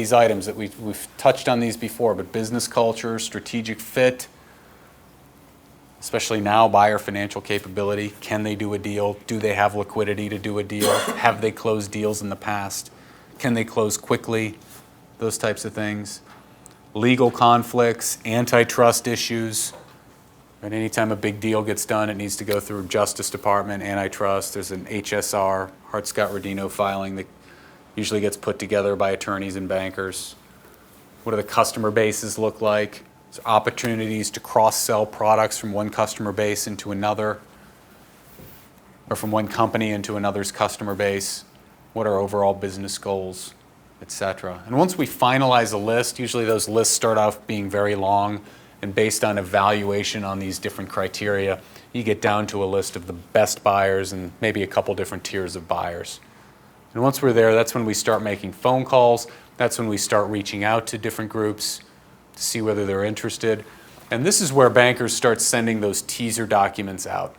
these items that we've touched on these before, but business culture, strategic fit, especially now, buyer financial capability. Can they do a deal? Do they have liquidity to do a deal? Have they closed deals in the past? Can they close quickly? Those types of things. Legal conflicts, antitrust issues. And anytime a big deal gets done, it needs to go through Justice Department, antitrust. There's an HSR, Hart-Scott-Rodino filing that usually gets put together by attorneys and bankers. What do the customer bases look like? There's opportunities to cross-sell products from one customer base into another, or from one company into another's customer base. What are overall business goals, et cetera. And once we finalize a list, usually those lists start off being very long, and based on evaluation on these different criteria, you get down to a list of the best buyers and maybe a couple different tiers of buyers. And once we're there, that's when we start making phone calls. That's when we start reaching out to different groups to see whether they're interested. And this is where bankers start sending those teaser documents out.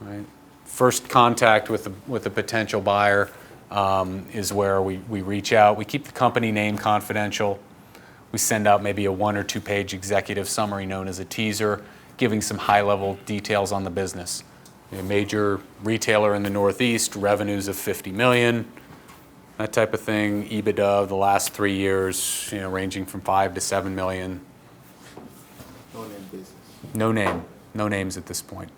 Right? First contact with a potential buyer is where we reach out. We keep the company name confidential. We send out maybe a 1 or 2 page executive summary known as a teaser, giving some high-level details on the business. A major retailer in the Northeast, revenues of $50 million, that type of thing. EBITDA of the last 3 years, ranging from $5 to $7 million. No name business. No names at this point.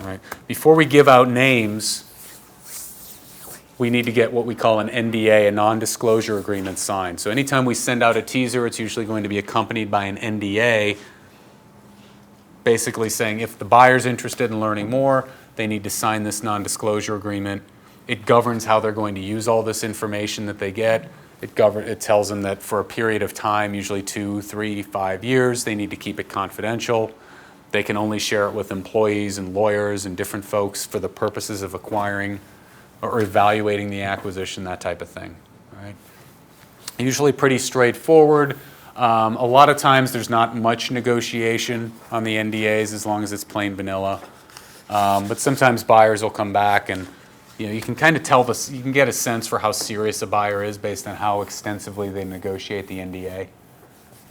All right. Before we give out names, we need to get what we call an NDA, a non-disclosure agreement, signed. So anytime we send out a teaser, it's usually going to be accompanied by an NDA, basically saying if the buyer's interested in learning more, they need to sign this non-disclosure agreement. It governs how they're going to use all this information that they get. It tells them that for a period of time, usually 2, 3, 5 years, they need to keep it confidential. They can only share it with employees and lawyers and different folks for the purposes of acquiring or evaluating the acquisition, that type of thing. Right? Usually pretty straightforward. A lot of times there's not much negotiation on the NDAs as long as it's plain vanilla. But sometimes buyers will come back and you can kind of tell this, you can get a sense for how serious a buyer is based on how extensively they negotiate the NDA.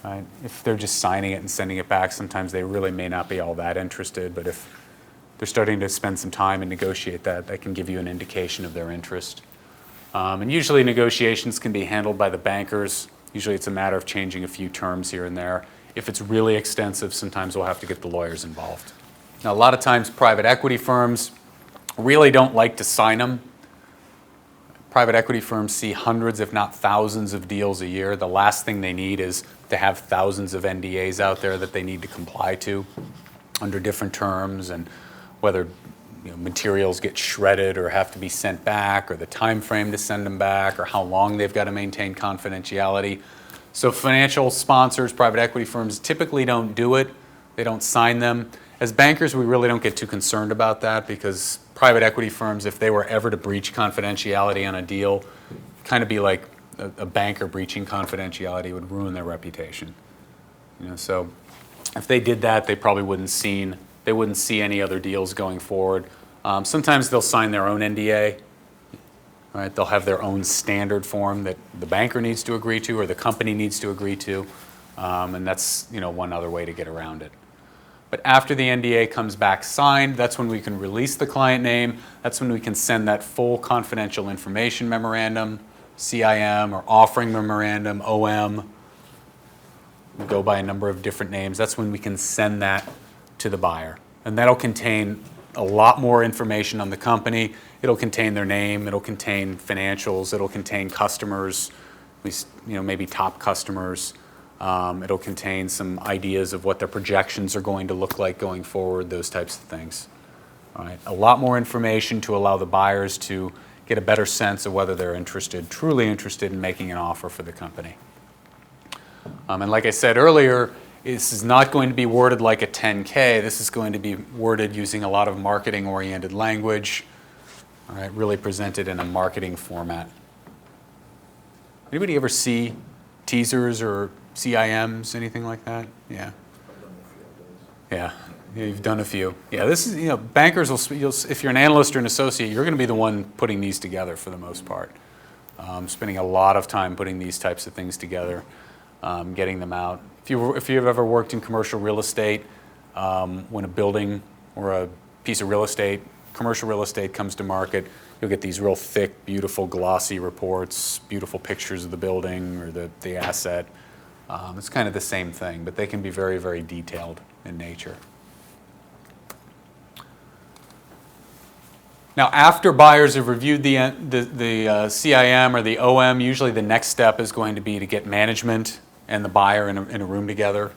Right? If they're just signing it and sending it back, sometimes they really may not be all that interested, but if they're starting to spend some time and negotiate that, that can give you an indication of their interest. And usually negotiations can be handled by the bankers. Usually it's a matter of changing a few terms here and there. If it's really extensive, sometimes we'll have to get the lawyers involved. Now, a lot of times private equity firms really don't like to sign them. Private equity firms see hundreds, if not thousands, of deals a year. The last thing they need is to have thousands of NDAs out there that they need to comply to under different terms, and whether materials get shredded or have to be sent back, or the time frame to send them back, or how long they've got to maintain confidentiality. So financial sponsors, private equity firms typically don't do it. They don't sign them. As bankers, we really don't get too concerned about that, because private equity firms, if they were ever to breach confidentiality on a deal, kind of be like a banker breaching confidentiality, would ruin their reputation. So if they did that, they probably wouldn't see any other deals going forward. Sometimes they'll sign their own NDA. Right? They'll have their own standard form that the banker needs to agree to or the company needs to agree to, and that's one other way to get around it. But after the NDA comes back signed, that's when we can release the client name. That's when we can send that full confidential information memorandum, CIM, or offering memorandum, OM. We go by a number of different names. That's when we can send that to the buyer. And that'll contain a lot more information on the company. It'll contain their name. It'll contain financials. It'll contain customers, at least maybe top customers. It'll contain some ideas of what their projections are going to look like going forward, those types of things. All right. A lot more information to allow the buyers to get a better sense of whether they're truly interested in making an offer for the company. And like I said earlier, this is not going to be worded like a 10-K. This is going to be worded using a lot of marketing-oriented language, all right, really presented in a marketing format. Anybody ever see teasers or CIMs, anything like that? Yeah. Yeah, you've done a few. Yeah, this is, bankers will, if you're an analyst or an associate, you're going to be the one putting these together for the most part. spending a lot of time putting these types of things together, getting them out. If you've ever worked in commercial real estate, when a building or a piece of real estate, commercial real estate comes to market, you'll get these real thick, beautiful, glossy reports, beautiful pictures of the building or the asset. It's kind of the same thing, but they can be very, very detailed in nature. Now, after buyers have reviewed the CIM or the OM, usually the next step is going to be to get management and the buyer in a room together,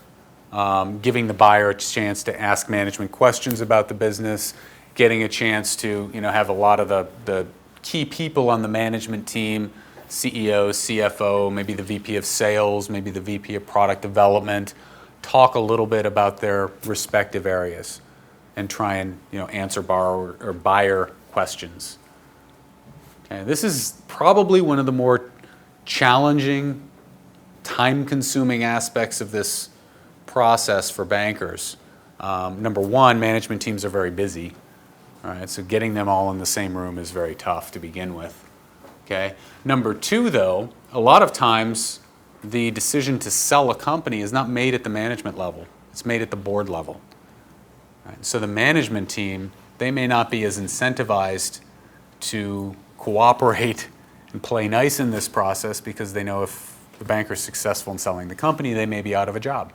giving the buyer a chance to ask management questions about the business, getting a chance to have a lot of the key people on the management team, CEO, CFO, maybe the VP of sales, maybe the VP of product development, talk a little bit about their respective areas and try and answer borrower or buyer questions. Okay, this is probably one of the more challenging, time-consuming aspects of this process for bankers. Number one, management teams are very busy. All right, so getting them all in the same room is very tough to begin with. Okay. Number two, though, a lot of times the decision to sell a company is not made at the management level. It's made at the board level. Right? So the management team, they may not be as incentivized to cooperate and play nice in this process because they know if the banker's successful in selling the company, they may be out of a job.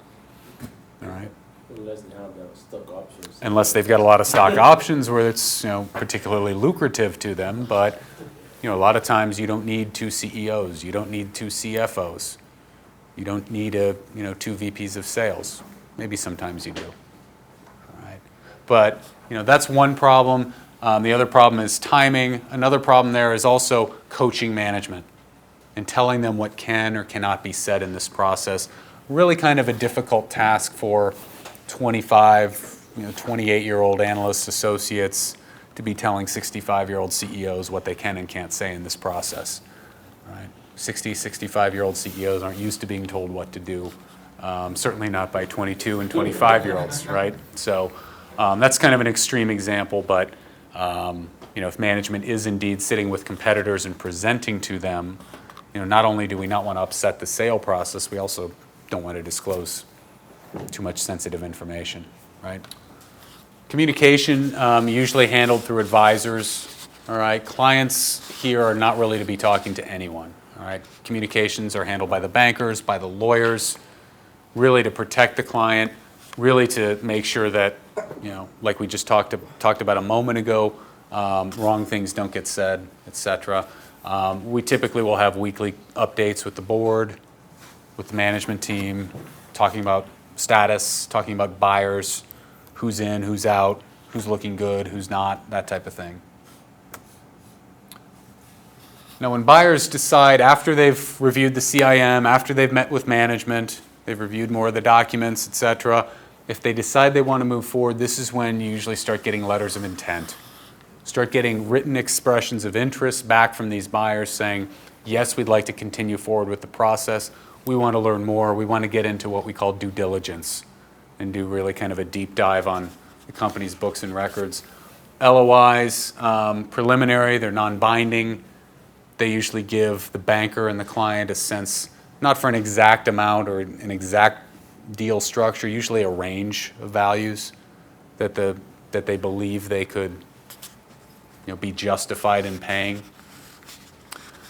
All right. Unless they have their stock options. Unless they've got a lot of stock options where it's particularly lucrative to them, but a lot of times you don't need two CEOs, you don't need two CFOs, you don't need two VPs of sales. Maybe sometimes you do. All right. But that's one problem. The other problem is timing. Another problem there is also coaching management and telling them what can or cannot be said in this process. Really kind of a difficult task for 25, 28-year-old analysts, associates, to be telling 65-year-old CEOs what they can and can't say in this process. Right? 60, 65-year-old CEOs aren't used to being told what to do, certainly not by 22 and 25-year-olds, right? So that's kind of an extreme example, but if management is indeed sitting with competitors and presenting to them, not only do we not want to upset the sale process, we also don't want to disclose too much sensitive information, right? Communication usually handled through advisors. All right, clients here are not really to be talking to anyone. All right, communications are handled by the bankers, by the lawyers, really to protect the client, really to make sure that like we just talked about a moment ago, wrong things don't get said, etc. We typically will have weekly updates with the board, with the management team, talking about status, talking about buyers, who's in, who's out, who's looking good, who's not, that type of thing. Now, when buyers decide, after they've reviewed the CIM, after they've met with management, they've reviewed more of the documents, etc., if they decide they want to move forward, this is when you usually start getting letters of intent. Start getting written expressions of interest back from these buyers saying, yes, we'd like to continue forward with the process. We want to learn more. We want to get into what we call due diligence and do really kind of a deep dive on the company's books and records. LOIs, preliminary, they're non-binding. They usually give the banker and the client a sense, not for an exact amount or an exact deal structure, usually a range of values that they believe they could be justified in paying.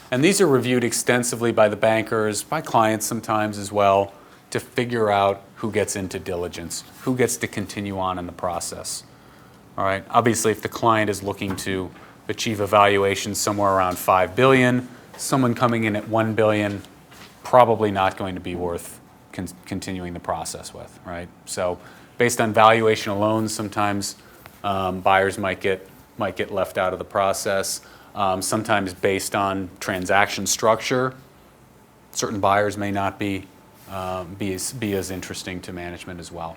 And these are reviewed extensively by the bankers, by clients sometimes as well, to figure out who gets into diligence, who gets to continue on in the process. All right. Obviously, if the client is looking to achieve a valuation somewhere around $5 billion, someone coming in at $1 billion, probably not going to be worth continuing the process with, right? So based on valuation alone, sometimes buyers might get left out of the process. Sometimes based on transaction structure, certain buyers may not be as interesting to management as well.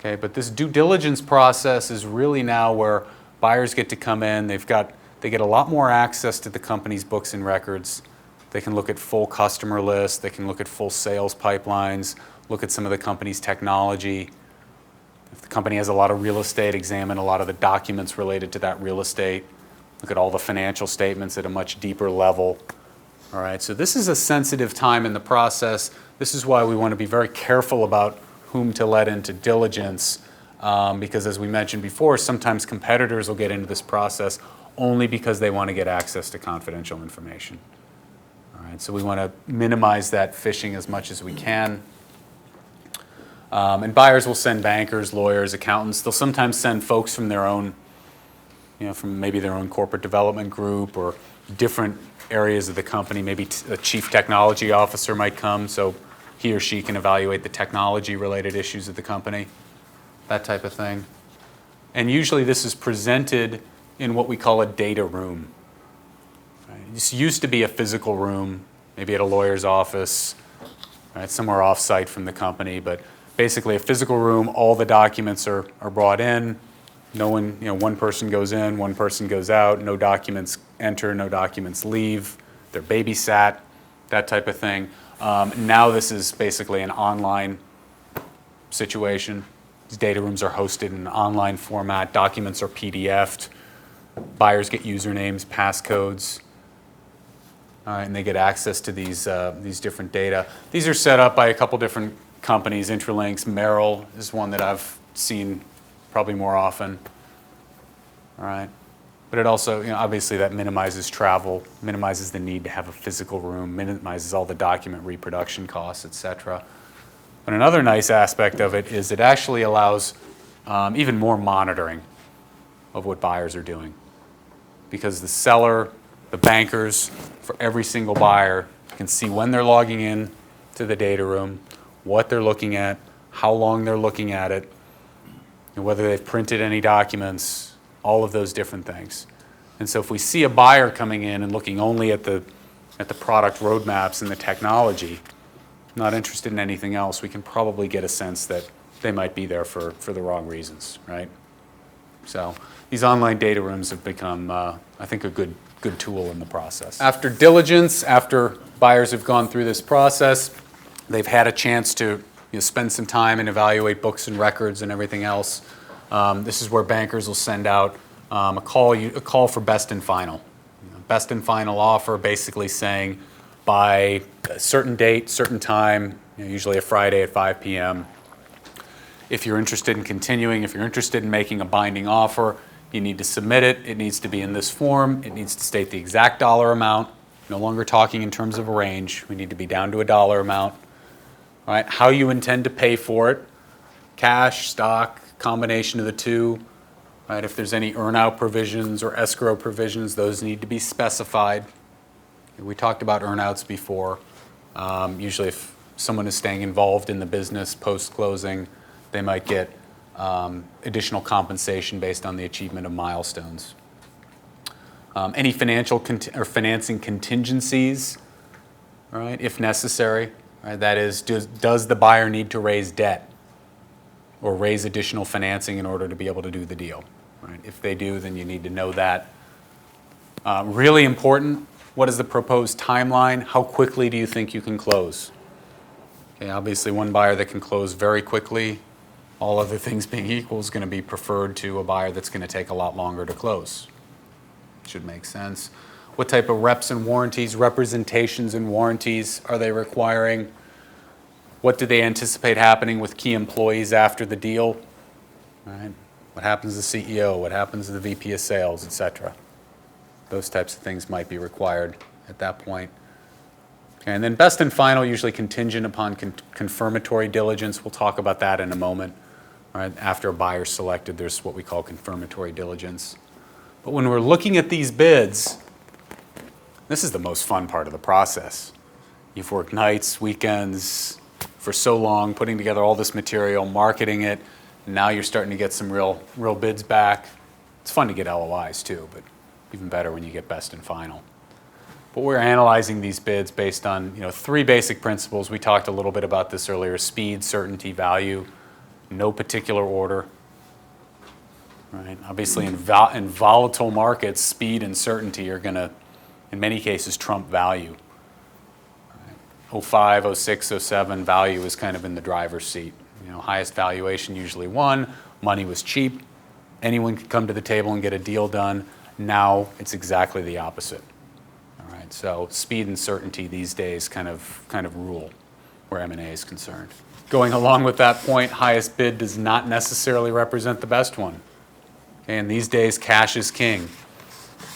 Okay, but this due diligence process is really now where buyers get to come in. They get a lot more access to the company's books and records. They can look at full customer lists. They can look at full sales pipelines, look at some of the company's technology. If the company has a lot of real estate, examine a lot of the documents related to that real estate. look at all the financial statements at a much deeper level. All right, so this is a sensitive time in the process. This is why we want to be very careful about whom to let into diligence, because as we mentioned before, sometimes competitors will get into this process only because they want to get access to confidential information. All right, so we want to minimize that phishing as much as we can. And buyers will send bankers, lawyers, accountants. They'll sometimes send folks from their own, from maybe their own corporate development group or different areas of the company. Maybe a chief technology officer might come, so he or she can evaluate the technology-related issues of the company, that type of thing. And usually this is presented in what we call a data room. Right? This used to be a physical room, maybe at a lawyer's office, right, somewhere off-site from the company, but basically a physical room, all the documents are brought in. No one, one person goes in, one person goes out, no documents enter, no documents leave. They're babysat, that type of thing. Now this is basically an online situation. These data rooms are hosted in an online format. Documents are PDF'd. Buyers get usernames, passcodes, and they get access to these different data. These are set up by a couple different companies. Intralinks, Merrill is one that I've seen probably more often. All right. But it also, obviously that minimizes travel, minimizes the need to have a physical room, minimizes all the document reproduction costs, et cetera. But another nice aspect of it is it actually allows even more monitoring of what buyers are doing. Because the seller, the bankers, for every single buyer can see when they're logging in to the data room, what they're looking at, how long they're looking at it, and whether they've printed any documents, all of those different things. And so if we see a buyer coming in and looking only at the product roadmaps and the technology, not interested in anything else, we can probably get a sense that they might be there for the wrong reasons, right? So these online data rooms have become, I think, a good tool in the process. After diligence, after buyers have gone through this process, they've had a chance to spend some time and evaluate books and records and everything else. This is where bankers will send out a call for best and final. Best and final offer, basically saying by a certain date, certain time, usually a Friday at 5 p.m., if you're interested in continuing, if you're interested in making a binding offer, you need to submit it. It needs to be in this form. It needs to state the exact dollar amount. No longer talking in terms of a range. We need to be down to a dollar amount. All right, how you intend to pay for it, cash, stock, combination of the two. Right, if there's any earn-out provisions or escrow provisions, those need to be specified. We talked about earn-outs before. Usually if someone is staying involved in the business post-closing, they might get additional compensation based on the achievement of milestones. Any financial or financing contingencies, right, if necessary. Right, that is, does the buyer need to raise debt or raise additional financing in order to be able to do the deal? Right? If they do, then you need to know that. Really important, what is the proposed timeline? How quickly do you think you can close? Okay, obviously one buyer that can close very quickly, all other things being equal, is going to be preferred to a buyer that's going to take a lot longer to close. Should make sense. What type of reps and warranties, representations and warranties are they requiring? What do they anticipate happening with key employees after the deal? Right? What happens to the CEO? What happens to the VP of sales, et cetera? Those types of things might be required at that point. Okay, and then best and final, usually contingent upon confirmatory diligence. We'll talk about that in a moment. Right? After a buyer's selected, there's what we call confirmatory diligence. But when we're looking at these bids, this is the most fun part of the process. You've worked nights, weekends for so long, putting together all this material, marketing it, and now you're starting to get some real bids back. It's fun to get LOIs too, but even better when you get best and final. But we're analyzing these bids based on three basic principles. We talked a little bit about this earlier: speed, certainty, value. No particular order. Right? Obviously, in volatile markets, speed and certainty are going to, in many cases, trump value. Right? 05, 06, 07, value is kind of in the driver's seat. Highest valuation usually won. Money was cheap. Anyone could come to the table and get a deal done. Now it's exactly the opposite. All right, so speed and certainty these days kind of rule where M&A is concerned. Going along with that point, highest bid does not necessarily represent the best one. And these days, cash is king.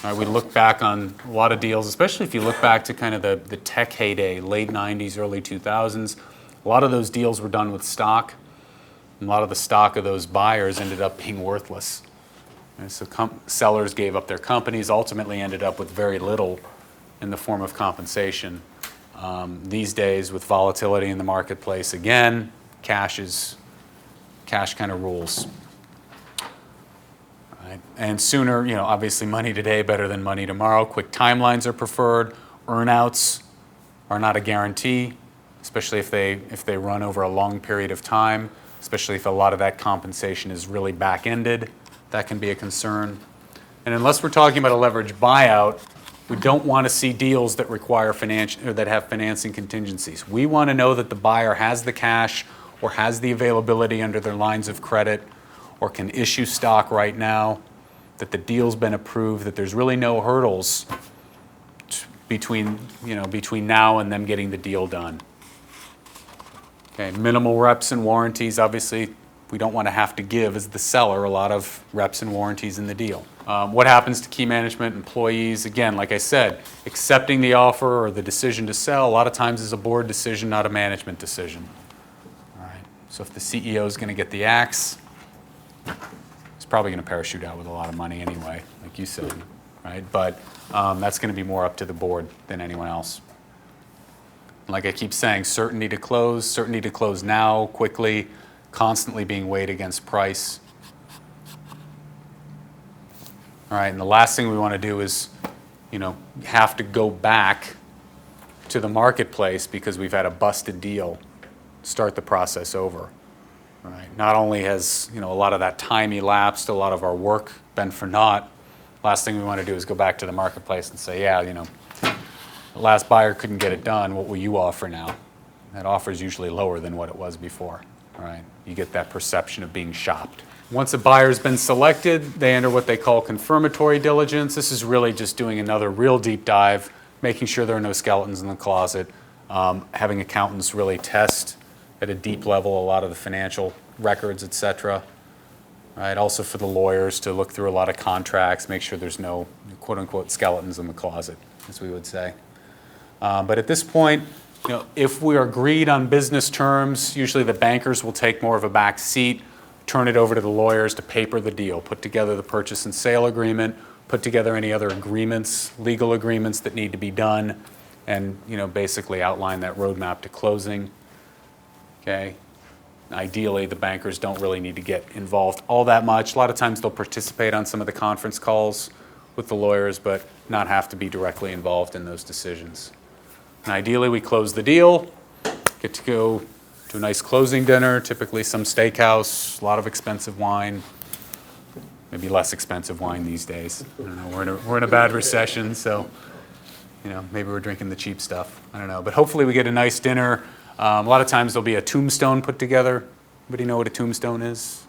All right, we look back on a lot of deals, especially if you look back to kind of the tech heyday, late 90s, early 2000s. A lot of those deals were done with stock. And a lot of the stock of those buyers ended up being worthless. And so sellers gave up their companies, ultimately ended up with very little in the form of compensation. These days, with volatility in the marketplace, again, cash kind of rules. Right? And sooner, obviously money today better than money tomorrow. Quick timelines are preferred. Earnouts are not a guarantee, especially if they run over a long period of time, especially if a lot of that compensation is really back-ended. That can be a concern. And unless we're talking about a leveraged buyout, we don't want to see deals that require that have financing contingencies. We want to know that the buyer has the cash or has the availability under their lines of credit or can issue stock right now, that the deal's been approved, that there's really no hurdles between now and them getting the deal done. Okay, minimal reps and warranties, obviously, we don't want to have to give, as the seller, a lot of reps and warranties in the deal. What happens to key management employees? Again, like I said, accepting the offer or the decision to sell, a lot of times is a board decision, not a management decision. All right. So if the CEO is going to get the axe, he's probably going to parachute out with a lot of money anyway, like you said, right? But that's going to be more up to the board than anyone else. Like I keep saying, certainty to close now, quickly, constantly being weighed against price. All right, and the last thing we want to do is, have to go back to the marketplace because we've had a busted deal, start the process over. All right. Not only has, a lot of that time elapsed, a lot of our work been for naught, last thing we want to do is go back to the marketplace and say, yeah, the last buyer couldn't get it done, what will you offer now? That offer is usually lower than what it was before. All right. You get that perception of being shopped. Once a buyer's been selected, they enter what they call confirmatory diligence. This is really just doing another real deep dive, making sure there are no skeletons in the closet, having accountants really test at a deep level a lot of the financial records, et cetera. Right? Also for the lawyers to look through a lot of contracts, make sure there's no quote-unquote skeletons in the closet, as we would say. But at this point, if we are agreed on business terms, usually the bankers will take more of a back seat, turn it over to the lawyers to paper the deal, put together the purchase and sale agreement, put together any other agreements, legal agreements that need to be done, and basically outline that roadmap to closing. Okay. Ideally, the bankers don't really need to get involved all that much. A lot of times they'll participate on some of the conference calls with the lawyers, but not have to be directly involved in those decisions. And ideally, we close the deal, get to go to a nice closing dinner, typically some steakhouse, a lot of expensive wine, maybe less expensive wine these days. I don't know, we're in a bad recession, so maybe we're drinking the cheap stuff. I don't know, but hopefully we get a nice dinner. A lot of times there'll be a tombstone put together. Anybody know what a tombstone is?